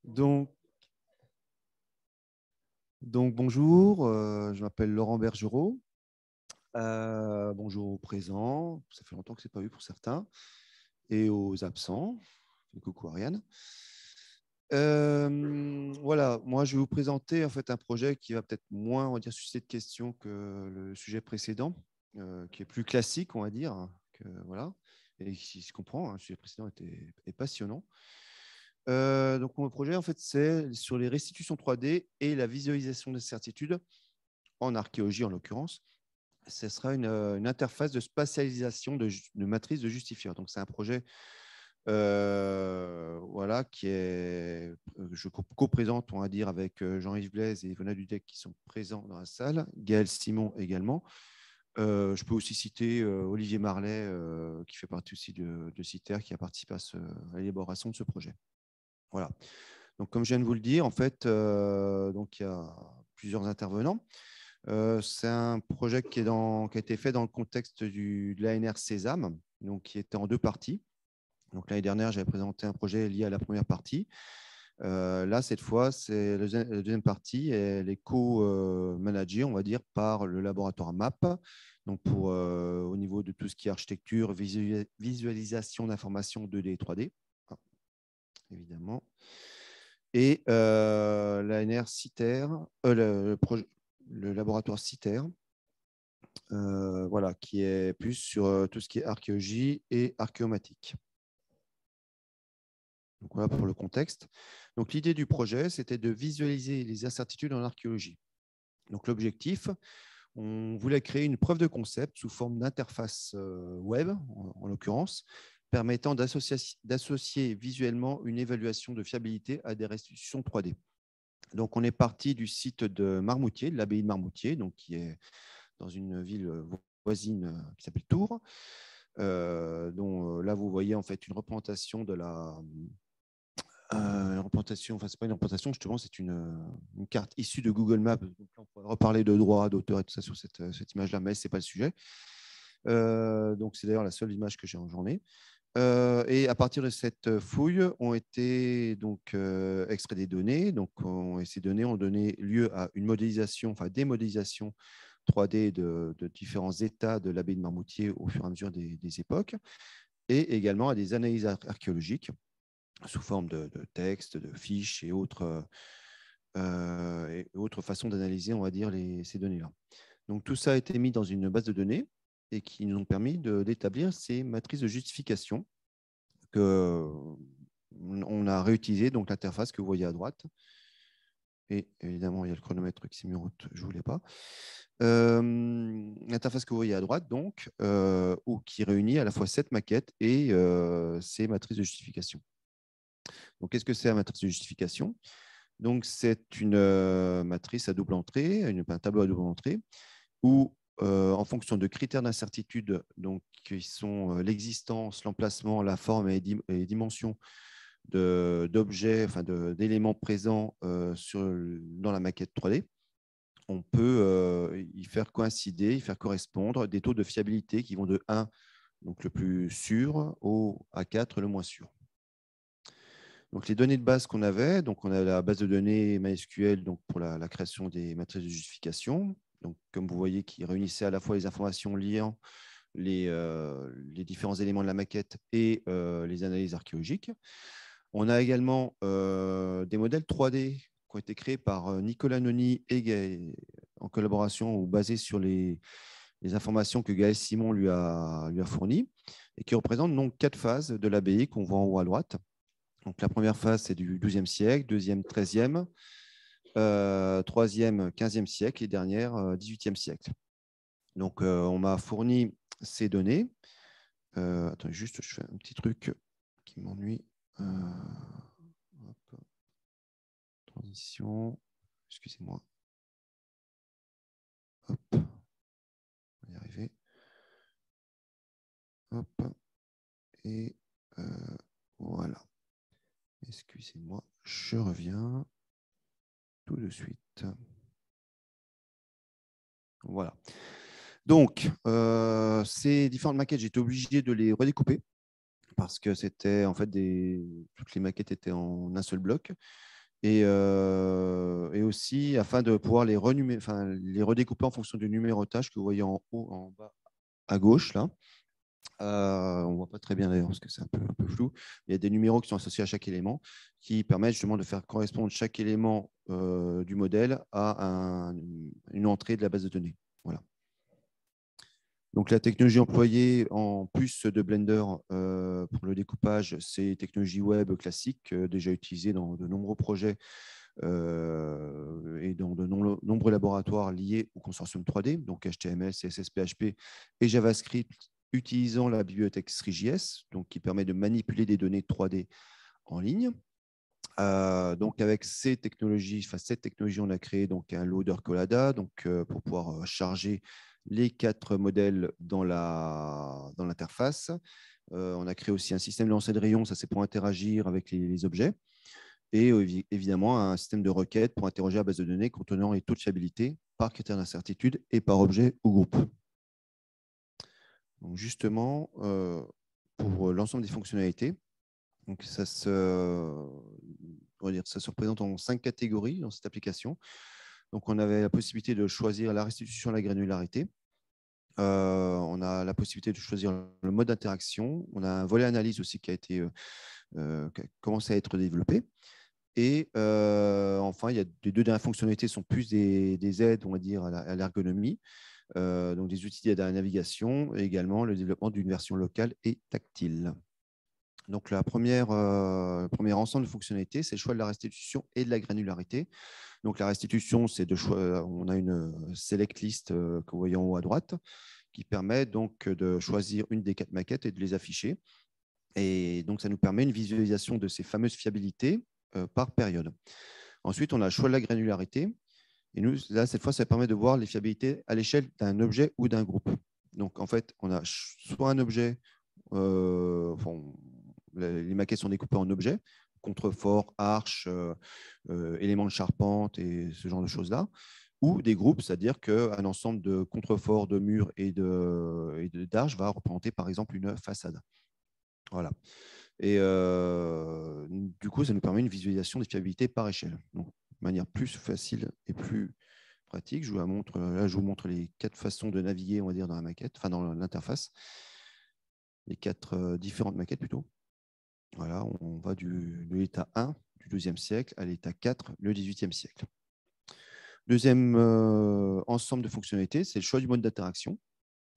Donc, bonjour, je m'appelle Laurent Bergerot. Bonjour aux présents, ça fait longtemps que ce n'est pas vu pour certains, et aux absents. Coucou Ariane. Voilà, moi je vais vous présenter en fait un projet qui va peut-être moins, on va dire, susciter de questions que le sujet précédent, qui est plus classique, on va dire, voilà, et qui se comprend. Le sujet précédent est passionnant. Donc, mon projet, en fait, c'est sur les restitutions 3D et la visualisation des certitudes, en archéologie en l'occurrence. Ce sera une interface de spatialisation de matrices de justifieurs. Donc, c'est un projet voilà, qui est, je co-présente, on va dire, avec Jean-Yves Blaise et Yvonna Dudek qui sont présents dans la salle, Gaël Simon également. Je peux aussi citer Olivier Marlet, qui fait partie aussi de CITER, qui a participé à l'élaboration de ce projet. Voilà. Donc, comme je viens de vous le dire, en fait, donc il y a plusieurs intervenants. C'est un projet qui a été fait dans le contexte de l'ANR Sésame, donc qui était en deux parties. Donc, l'année dernière, j'avais présenté un projet lié à la première partie. Là, cette fois, c'est la deuxième partie. Elle est co-managée, on va dire, par le laboratoire MAP. Donc, au niveau de tout ce qui est architecture, visualisation d'informations 2D et 3D, évidemment. Et l'ANR CITER, le laboratoire CITER, voilà, qui est plus sur tout ce qui est archéologie et archéomatique. Donc voilà pour le contexte. Donc l'idée du projet, c'était de visualiser les incertitudes en archéologie. Donc l'objectif, on voulait créer une preuve de concept sous forme d'interface web, en l'occurrence, permettant d'associer visuellement une évaluation de fiabilité à des restitutions 3D. Donc, on est parti du site de Marmoutier, de l'abbaye de Marmoutier, donc, qui est dans une ville voisine qui s'appelle Tours, dont là, vous voyez en fait une représentation de la. Représentation, enfin, ce n'est pas une représentation, justement, c'est une carte issue de Google Maps. Donc, là, on pourrait reparler de droit, d'auteur et tout ça sur cette image-là, mais ce n'est pas le sujet. Donc, c'est d'ailleurs la seule image que j'ai en journée. Et à partir de cette fouille, ont été donc extraits des données. Donc, ces données ont donné lieu à une modélisation, enfin des modélisations 3D de différents états de l'abbaye de Marmoutier au fur et à mesure des époques, et également à des analyses archéologiques sous forme de textes, de fiches et autres façons d'analyser, on va dire, ces données-là. Donc, tout ça a été mis dans une base de données et qui nous ont permis d'établir ces matrices de justification qu'on a réutilisé, donc l'interface que vous voyez à droite. Et évidemment, il y a le chronomètre qui s'est mis en route, je ne voulais pas. L'interface que vous voyez à droite, donc, qui réunit à la fois cette maquette et ces matrices de justification. Donc, qu'est-ce que c'est la matrice de justification? Donc, c'est une matrice à double entrée, un tableau à double entrée, où en fonction de critères d'incertitude, donc qui sont l'existence, l'emplacement, la forme et les dimensions d'objets, enfin d'éléments présents dans la maquette 3D, on peut y faire coïncider, y faire correspondre des taux de fiabilité qui vont de 1, donc le plus sûr, à 4, le moins sûr. Donc, les données de base qu'on avait, donc on a la base de données MySQL donc pour la création des matrices de justification, donc comme vous voyez, qui réunissait à la fois les informations liant les différents éléments de la maquette et les analyses archéologiques. On a également des modèles 3D qui ont été créés par Nicolas Noni en collaboration ou basés sur les informations que Gaël Simon lui a fournies et qui représentent donc 4 phases de l'abbaye qu'on voit en haut à droite. Donc, la première phase, c'est du XIIe siècle, deuxième, XIIIe, troisième, XVe siècle et dernière, XVIIIe siècle. Donc, on m'a fourni ces données. Attends, juste, je fais un petit truc qui m'ennuie. Transition. Excusez-moi. Hop. On va y arriver. Hop. Et voilà. Excusez-moi, je reviens tout de suite. Voilà. Donc, ces différentes maquettes, j'étais obligé de les redécouper parce que c'était en fait toutes les maquettes étaient en un seul bloc. Et aussi afin de pouvoir les redécouper en fonction du numérotage que vous voyez en haut, en bas à gauche là. On ne voit pas très bien d'ailleurs parce que c'est un peu flou. Il y a des numéros qui sont associés à chaque élément qui permettent justement de faire correspondre chaque élément du modèle à une entrée de la base de données. Voilà. Donc, la technologie employée en plus de Blender pour le découpage, c'est technologie web classique déjà utilisée dans de nombreux projets et dans de nombreux laboratoires liés au consortium 3D, donc HTML, CSS, PHP et JavaScript, utilisant la bibliothèque SriJS, donc qui permet de manipuler des données 3D en ligne. Donc avec cette technologie, on a créé donc un loader Collada pour pouvoir charger les 4 modèles dans l'interface. On a créé aussi un système de lancer de rayons, ça c'est pour interagir avec les objets. Et évidemment, un système de requête pour interroger la base de données contenant les taux de fiabilité par critère d'incertitude et par objet ou groupe. Donc justement, pour l'ensemble des fonctionnalités, donc ça se représente en 5 catégories dans cette application. Donc on avait la possibilité de choisir la restitution à la granularité. On a la possibilité de choisir le mode d'interaction. On a un volet analyse aussi qui a commencé à être développé. Et enfin, il y a les 2 dernières fonctionnalités sont plus des aides, on va dire, à l'ergonomie, donc des outils d'aide à la navigation et également le développement d'une version locale et tactile. Donc, le premier ensemble de fonctionnalités, c'est le choix de la restitution et de la granularité. Donc, la restitution, c'est on a une select list que vous voyez en haut à droite qui permet donc de choisir une des 4 maquettes et de les afficher. Et donc, ça nous permet une visualisation de ces fameuses fiabilités par période. Ensuite, on a le choix de la granularité. Et nous, là, cette fois, ça permet de voir les fiabilités à l'échelle d'un objet ou d'un groupe. Donc, en fait, on a soit un objet, les maquettes sont découpées en objets, contreforts, arches, éléments de charpente et ce genre de choses-là, ou des groupes, c'est-à-dire qu'un ensemble de contreforts, de murs et d'arches va représenter, par exemple, une façade. Voilà. Et du coup, ça nous permet une visualisation des fiabilités par échelle. Donc, de manière plus facile et plus pratique, je vous montre les 4 façons de naviguer, on va dire, dans la maquette, enfin dans l'interface. Les 4 différentes maquettes plutôt. Voilà, on va de l'état 1 du XIIe siècle à l'état 4, le XVIIIe siècle. Deuxième ensemble de fonctionnalités, c'est le choix du mode d'interaction.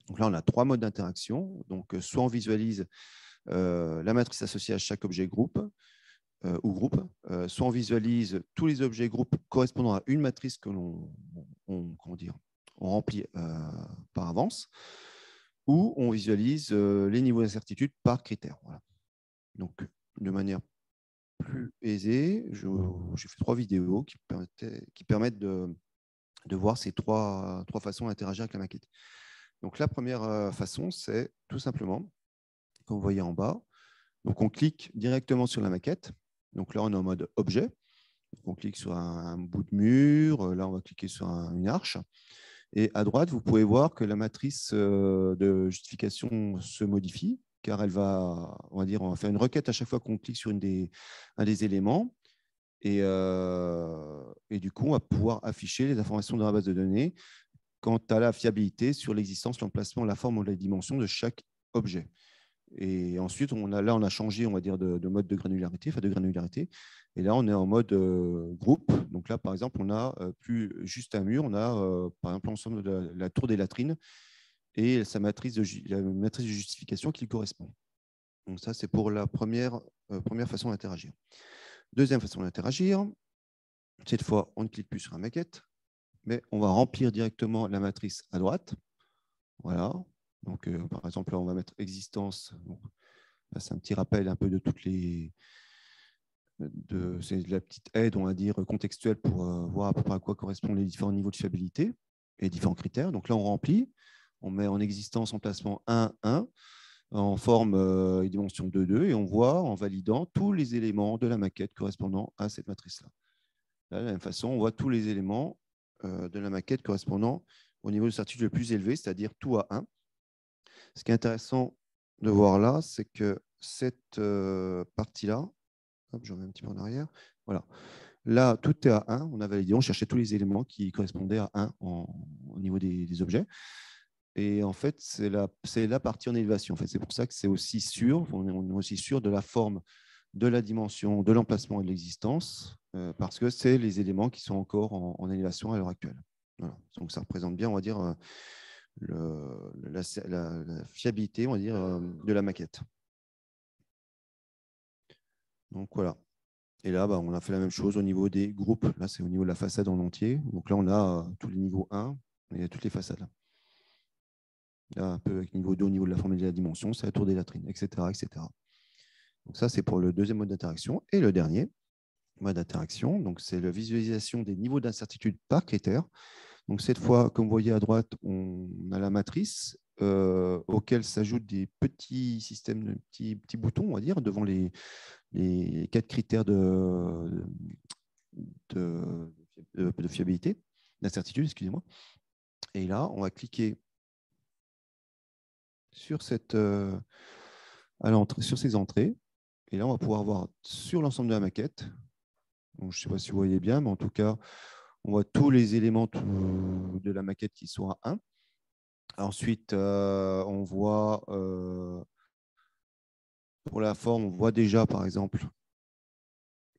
Donc là, on a 3 modes d'interaction. Donc, soit on visualise la matrice associée à chaque objet groupe ou groupe, soit on visualise tous les objets groupes correspondant à une matrice que l'on remplit par avance, ou on visualise les niveaux d'incertitude par critère. Voilà. Donc, de manière plus aisée, j'ai fait 3 vidéos qui permettent de voir ces trois façons d'interagir avec la maquette. Donc, la première façon, c'est tout simplement, comme vous voyez en bas, donc on clique directement sur la maquette. Donc là, on est en mode objet. Donc, on clique sur un bout de mur. Là, on va cliquer sur une arche. Et à droite, vous pouvez voir que la matrice de justification se modifie, car on va faire une requête à chaque fois qu'on clique sur un des éléments. Et du coup, on va pouvoir afficher les informations dans la base de données quant à la fiabilité sur l'existence, l'emplacement, la forme ou la dimension de chaque objet. Et ensuite, on a changé, on va dire, de mode de granularité. Et là, on est en mode groupe. Donc là, par exemple, on a plus juste un mur, on a par exemple l'ensemble de la tour des latrines et la matrice de justification qui correspond. Donc ça, c'est pour la première façon d'interagir. Deuxième façon d'interagir, cette fois, on ne clique plus sur la maquette, mais on va remplir directement la matrice à droite. Voilà. Donc, par exemple, là, on va mettre existence. Donc, là, c'est un petit rappel un peu de c'est de la petite aide, on va dire, contextuelle pour voir à peu près à quoi correspondent les différents niveaux de fiabilité et différents critères. Donc là, on remplit, on met en existence emplacement 1, 1, en forme et dimension 2, 2, et on voit en validant tous les éléments de la maquette correspondant à cette matrice-là. Là, de la même façon, on voit tous les éléments de la maquette correspondant au niveau de certitude le plus élevé, c'est-à-dire tout à 1. Ce qui est intéressant de voir là, c'est que cette partie-là, je remets un petit peu en arrière. Voilà. Là, tout est à 1. On a validé, on cherchait tous les éléments qui correspondaient à 1 au niveau des objets. Et en fait, c'est la partie en élévation. En fait, c'est pour ça que c'est aussi sûr, on est aussi sûr de la forme, de la dimension, de l'emplacement et de l'existence, parce que c'est les éléments qui sont encore en élévation à l'heure actuelle. Voilà. Donc, ça représente bien, on va dire, la fiabilité, on va dire, de la maquette. Donc, voilà. Et là, on a fait la même chose au niveau des groupes. Là, c'est au niveau de la façade en entier. Donc là, on a tous les niveaux 1 et toutes les façades. Là, un peu avec niveau 2 au niveau de la forme et de la dimension, c'est la tour des latrines, etc., etc. Donc ça, c'est pour le deuxième mode d'interaction. Et le dernier mode d'interaction, donc c'est la visualisation des niveaux d'incertitude par critère. Donc cette fois, comme vous voyez à droite, on a la matrice auquel s'ajoutent des petits systèmes de petits boutons, on va dire, devant les 4 critères de fiabilité, d'incertitude, excusez-moi. Et là, on va cliquer sur, sur ces entrées. Et là, on va pouvoir voir sur l'ensemble de la maquette. Donc, je ne sais pas si vous voyez bien, mais en tout cas, on voit tous les éléments de la maquette qui sont à 1. Ensuite, on voit pour la forme, on voit déjà, par exemple,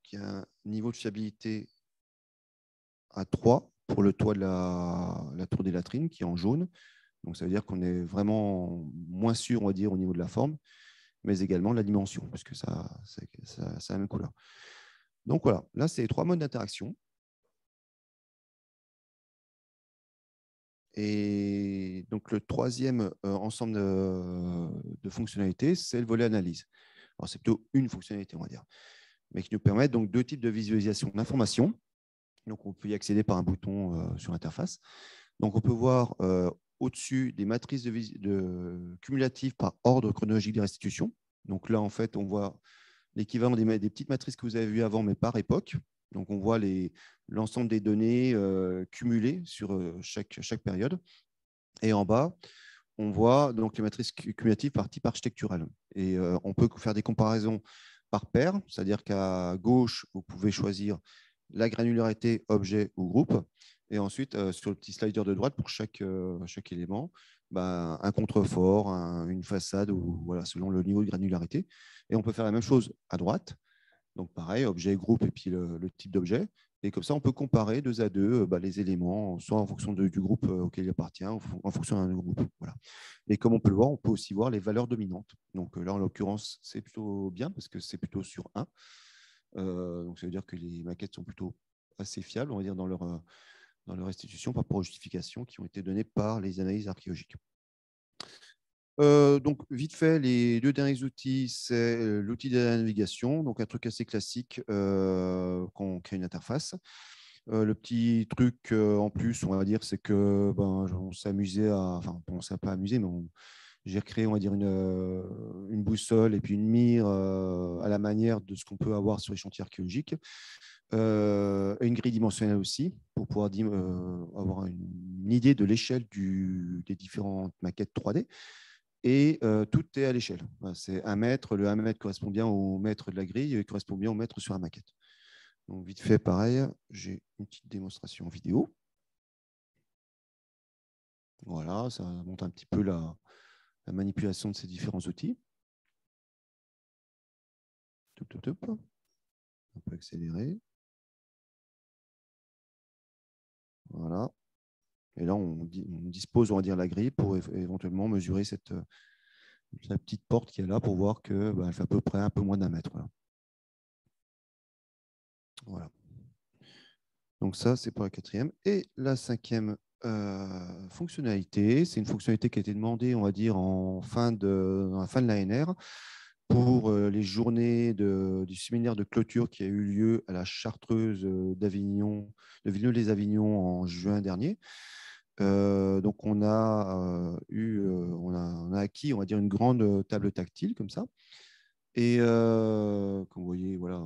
qu'il y a un niveau de fiabilité à 3 pour le toit de la tour des latrines, qui est en jaune. Donc, ça veut dire qu'on est vraiment moins sûr, on va dire, au niveau de la forme, mais également la dimension, puisque ça a la même couleur. Donc, voilà, là, c'est les 3 modes d'interaction. Et donc, le troisième ensemble de fonctionnalités, c'est le volet analyse. Alors, c'est plutôt une fonctionnalité, on va dire, mais qui nous permet donc 2 types de visualisation d'informations. Donc, on peut y accéder par un bouton sur l'interface. Donc, on peut voir au-dessus des matrices cumulatives par ordre chronologique de restitution. Donc là, en fait, on voit l'équivalent des petites matrices que vous avez vues avant, mais par époque. Donc, on voit l'ensemble des données cumulées sur chaque période. Et en bas, on voit donc les matrices cumulatives par type architectural. Et on peut faire des comparaisons par paire, c'est-à-dire qu'à gauche, vous pouvez choisir la granularité, objet ou groupe. Et ensuite, sur le petit slider de droite, pour chaque élément, un contrefort, une façade, ou, voilà, selon le niveau de granularité. Et on peut faire la même chose à droite. Donc, pareil, objet, groupe et puis le type d'objet. Et comme ça, on peut comparer 2 à 2 les éléments, soit en fonction du groupe auquel il appartient, ou en fonction d'un groupe. Voilà. Et comme on peut le voir, on peut aussi voir les valeurs dominantes. Donc là, en l'occurrence, c'est plutôt bien parce que c'est plutôt sur 1. Donc ça veut dire que les maquettes sont plutôt assez fiables, on va dire, dans leur restitution par rapport aux justifications qui ont été données par les analyses archéologiques. Donc, vite fait, les 2 derniers outils, c'est l'outil de la navigation, donc un truc assez classique qu'on crée une interface. Le petit truc en plus, on va dire, c'est que on s'est amusé enfin, on s'est pas amusé, mais j'ai recréé, on va dire, une boussole et puis une mire à la manière de ce qu'on peut avoir sur les chantiers archéologiques. Une grille dimensionnelle aussi, pour pouvoir avoir une idée de l'échelle des différentes maquettes 3D. Et tout est à l'échelle. C'est 1 mètre. Le 1 mètre correspond bien au mètre de la grille et correspond bien au mètre sur la maquette. Donc, vite fait, pareil, j'ai une petite démonstration vidéo. Voilà, ça montre un petit peu la manipulation de ces différents outils. On peut accélérer. Voilà. Et là, on dispose, on va dire, la grille pour éventuellement mesurer la petite porte qui est là pour voir qu'elle fait à peu près un peu moins d'1 mètre. Voilà. Donc ça, c'est pour la 4e. Et la 5e fonctionnalité, c'est une fonctionnalité qui a été demandée, on va dire, dans la fin de l'ANR pour les journées du séminaire de clôture qui a eu lieu à la Chartreuse d'Avignon, de Villeneuve-les-Avignon en juin dernier. Donc, on a acquis, on va dire, une grande table tactile comme ça. Et comme vous voyez, voilà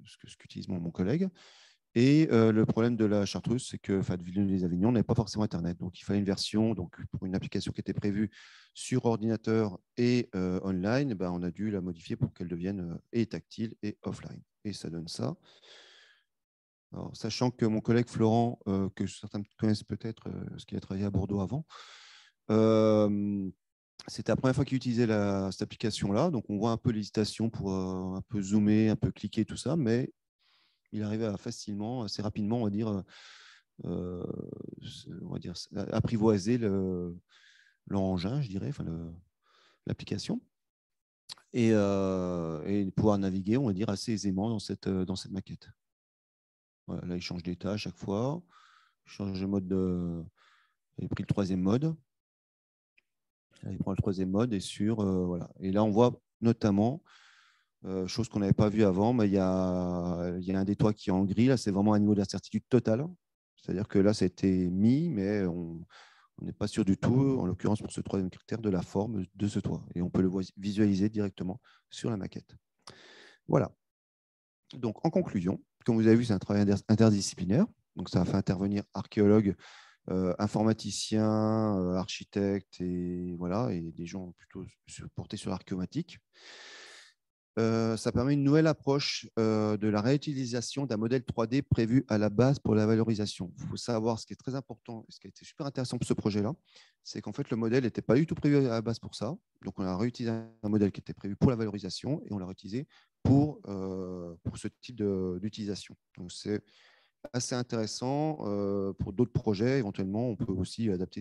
ce qu'utilise mon collègue. Et le problème de la Chartreuse, c'est que de Villeneuve-les-Avignon n'avait pas forcément Internet. Donc, il fallait une version pour une application qui était prévue sur ordinateur et online. Ben, on a dû la modifier pour qu'elle devienne et tactile et offline. Et ça donne ça. Alors, sachant que mon collègue Florent, que certains connaissent peut-être, parce qu'il a travaillé à Bordeaux avant, c'était la première fois qu'il utilisait cette application-là. Donc, on voit un peu l'hésitation pour un peu zoomer, un peu cliquer, tout ça. Mais il arrivait à facilement, assez rapidement, euh, on va dire apprivoiser l'engin, je dirais, l'application, et pouvoir naviguer, on va dire, assez aisément dans cette maquette. Voilà, là, il change d'état à chaque fois. Il change de mode il a pris le troisième mode. Là, il prend le troisième mode voilà. Et là, on voit notamment, chose qu'on n'avait pas vue avant, mais il y a un des toits qui est en gris. Là, c'est vraiment un niveau d'incertitude totale. C'est-à-dire que là, ça a été mis, mais on n'est pas sûr du tout, en l'occurrence pour ce troisième critère, de la forme de ce toit. Et on peut le visualiser directement sur la maquette. Voilà. Donc, en conclusion, comme vous avez vu, c'est un travail interdisciplinaire. Donc, ça a fait intervenir archéologues, informaticiens, architectes et des gens plutôt portés sur l'archéomatique. Ça permet une nouvelle approche de la réutilisation d'un modèle 3D prévu à la base pour la valorisation. Il faut savoir ce qui est très important, et ce qui a été super intéressant pour ce projet-là, c'est qu'en fait, le modèle n'était pas du tout prévu à la base pour ça. Donc, on a réutilisé un modèle qui était prévu pour la valorisation et on l'a réutilisé pour ce type d'utilisation. Donc, c'est assez intéressant pour d'autres projets. Éventuellement, on peut aussi adapter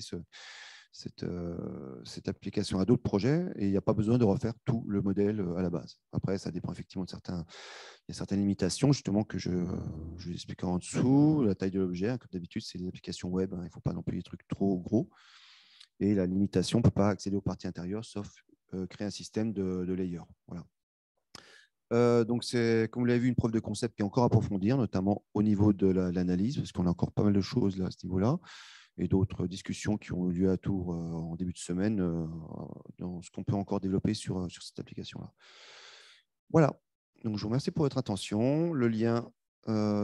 cette application à d'autres projets et il n'y a pas besoin de refaire tout le modèle à la base. Après, ça dépend effectivement il y a certaines limitations justement que je vous expliquerai en dessous. La taille de l'objet, comme d'habitude, c'est des applications web, il ne faut pas non plus des trucs trop gros. Et la limitation, on ne peut pas accéder aux parties intérieures sauf créer un système de layers. Voilà. Donc, c'est, comme vous l'avez vu, une preuve de concept qui est encore à approfondir, notamment au niveau de l'analyse, parce qu'on a encore pas mal de choses là, à ce niveau-là, et d'autres discussions qui ont eu lieu à Tours en début de semaine dans ce qu'on peut encore développer sur cette application-là. Voilà. Donc, je vous remercie pour votre attention. Le lien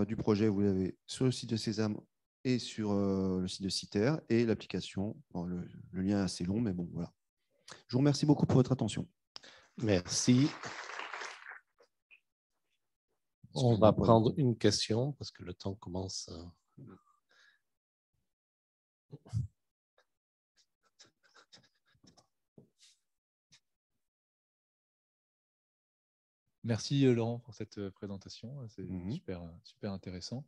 du projet, vous l'avez sur le site de Sésame et sur le site de Citer, et l'application. Bon, le lien est assez long, mais bon, voilà. Je vous remercie beaucoup pour votre attention. Merci. On va prendre une question parce que le temps commence à... Merci Laurent pour cette présentation, c'est super intéressant.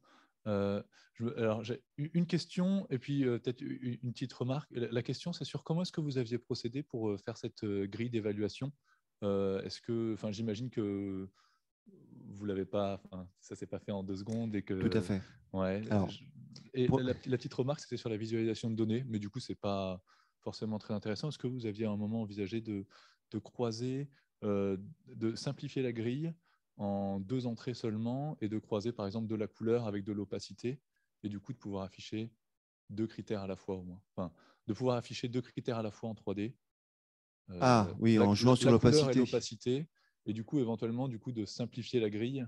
Alors, j'ai une question et puis peut-être une petite remarque. La question, c'est sur comment est-ce que vous aviez procédé pour faire cette grille d'évaluation. Est-ce que, enfin, j'imagine que vous l'avez pas, ça s'est pas fait en 2 secondes et que. Tout à fait. Ouais. Alors, la petite remarque, c'était sur la visualisation de données, mais du coup, c'est pas forcément très intéressant. Est-ce que vous aviez à un moment envisagé de croiser, de simplifier la grille en 2 entrées seulement et de croiser par exemple de la couleur avec de l'opacité et du coup de pouvoir afficher 2 critères à la fois au moins. Enfin, de pouvoir afficher 2 critères à la fois en 3D. Oui, en jouant sur l'opacité. La couleur et l'opacité et du coup éventuellement de simplifier la grille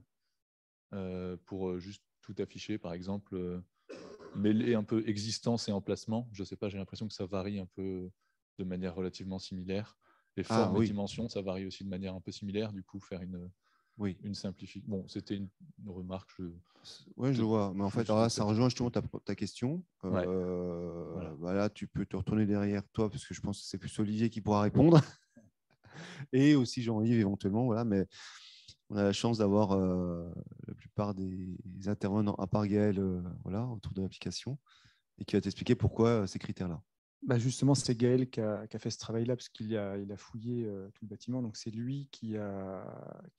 pour juste tout afficher par exemple mêler un peu existence et emplacement. Je ne sais pas, j'ai l'impression que ça varie un peu de manière relativement similaire. Les formes et dimensions, ça varie aussi de manière un peu similaire. Du coup, faire une simplification. Bon, c'était une remarque. Oui, je vois. Mais en fait, alors là, ça rejoint justement ta question. Voilà. Bah là, tu peux te retourner derrière toi parce que je pense que c'est plus Olivier qui pourra répondre. Et aussi Jean-Yves éventuellement. Voilà, mais on a la chance d'avoir la plupart des intervenants, à part Gaël, autour de l'application, et qui va t'expliquer pourquoi ces critères-là. Bah justement, c'est Gaël qui a fait ce travail-là parce qu'il a fouillé tout le bâtiment. Donc, c'est lui qui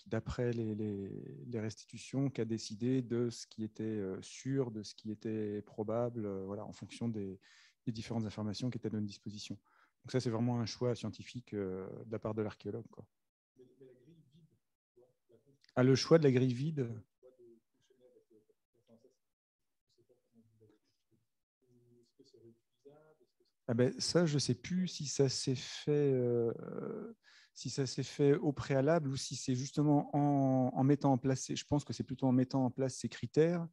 d'après les restitutions, qui a décidé de ce qui était sûr, de ce qui était probable, en fonction des différentes informations qui étaient à notre disposition. Donc, ça, c'est vraiment un choix scientifique de la part de l'archéologue. Ah, le choix de la grille vide. Ah ben, ça, je ne sais plus si ça s'est fait, au préalable ou si c'est justement en mettant en place, je pense que c'est plutôt en mettant en place ces critères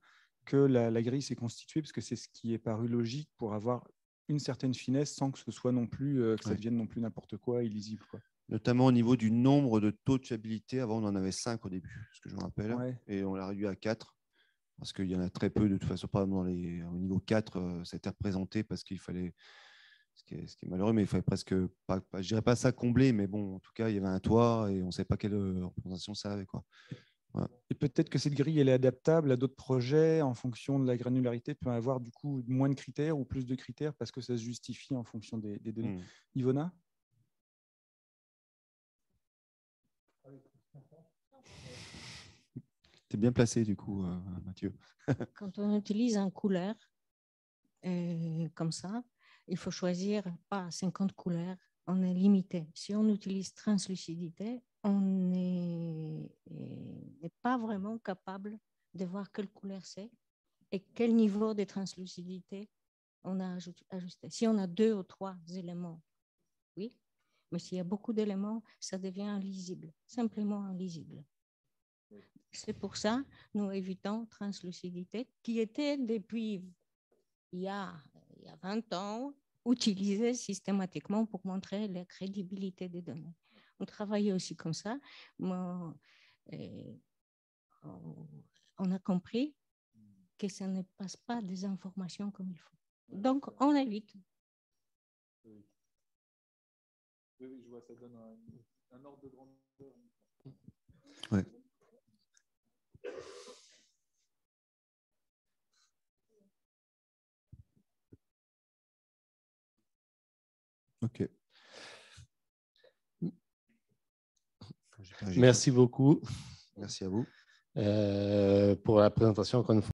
que la grille s'est constituée, parce que c'est ce qui est paru logique pour avoir une certaine finesse sans que ce soit non plus, que ça devienne non plus n'importe quoi, illisible, quoi. Notamment au niveau du nombre de taux de fiabilité. Avant, on en avait 5 au début, ce que je me rappelle, et on l'a réduit à 4, parce qu'il y en a très peu, de toute façon, pas au niveau 4, ça a été représenté parce qu'il fallait, ce qui est malheureux, mais il fallait presque, je dirais pas ça combler, mais bon, en tout cas, il y avait un toit et on ne savait pas quelle représentation ça avait, quoi. Voilà. Et peut-être que cette grille, elle est adaptable à d'autres projets en fonction de la granularité, peut avoir du coup moins de critères ou plus de critères parce que ça se justifie en fonction des données. Yvonna ? Tu es bien placé du coup, Mathieu. Quand on utilise un couleur comme ça, il faut choisir pas 50 couleurs, on est limité. Si on utilise translucidité, on n'est pas vraiment capable de voir quelle couleur c'est et quel niveau de translucidité on a ajusté. Si on a 2 ou 3 éléments, oui, mais s'il y a beaucoup d'éléments, ça devient invisible, simplement invisible. C'est pour ça que nous évitons translucidité, qui était depuis il y a 20 ans utilisée systématiquement pour montrer la crédibilité des données. On travaillait aussi comme ça, mais on a compris que ça ne passe pas des informations comme il faut. Donc, on évite. Oui, je vois, ça donne un ordre de grandeur. Ouais. Ok. Merci beaucoup. Merci à vous. Pour la présentation, encore une fois.